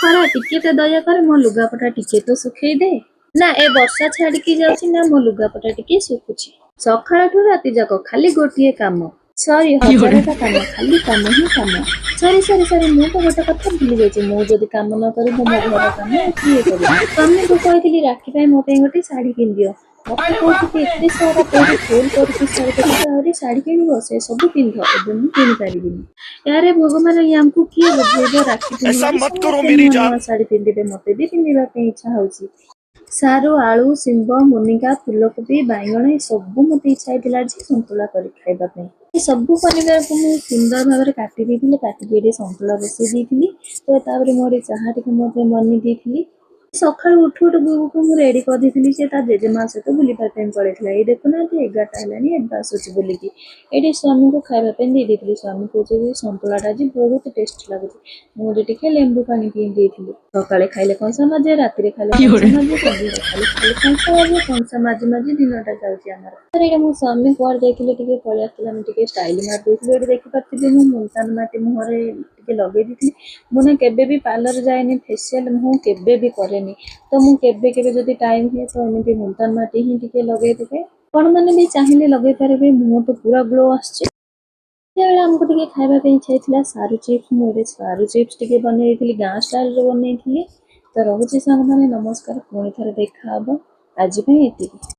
खरा टिके तो दया कर मो लुगापटा टिके तो सुखई दे ना ए वर्षा छाड़िकी जाउची ना मो लुगापटा टिके सुखुची सकाळठू राति जाक खाली गोटिए काम सॉरी हजारटा काम खाली काम ही काम सॉरी सॉरी सॉरी मु तो गोटे कथा भूली जाइए मु जदि काम न करी मो घर काम किए करी स्वामी को कहती राखी पाई मो पे गोटे शाढ़ी किन दियो मत कहती एते सारा कोठी फुल करके शाढ़ी करके शाढ़ी किनिबो से सब पिंध एबे मु किन पारिबिनी यारे भगवान यामको किए बुझेबो राखी ऐसा पिंधिबा मत करो मेरी जान। शाढ़ी पिंधिबे मते भी पिंधिबा पे इच्छा होउची सारू आलू शिंब मुनिगा फुलकोबी बैगण ये सब मत इच्छा होता सतुला कर खाइबा सब पनीर को मुझे सुंदर भाव में काटी काटिकी सतुला बसई दी तो तापर मोर चाह टी बनी दी सका उठू उठू बू को मुझे रेडी कर दी से जेजेमा सहित बुलवाई पड़ेगा ये देखुना 11टा है आसूस बुलिकी ये स्वामी को खावाई दे दी स्वामी कहे सतुलाटा आज बहुत टेस्ट लगुच मुझे टे लेंबू पानी पी दी सका खाइले कंसा मजे रात खाइले कंसा मजे खाली खाली कंसा मजे कंसा मझे मझे दिनटा जाऊँगी मो स्वामी कुआर जाइए पलि आसला स्टाइल मार देखिपारे मुझे मुल्तान माटी मुहर लगे दी मुझे केबे पार्लर जाए फेसियाल मुँह केबे भी करेनि तो मुझे जब टाइम हुए तो एमती मुल्तान माटी ही टे लगे देवे कौन मैंने भी चाहिए लगे पारे मुँह तो पूरा ग्लो आमको खाइबा इच्छा होता सारू चिप्स मुझे सारू चिप्स टे बन गाँ स्टाइल बनई तो रोचे सांग मैंने नमस्कार पुणी थे देखा आज ये।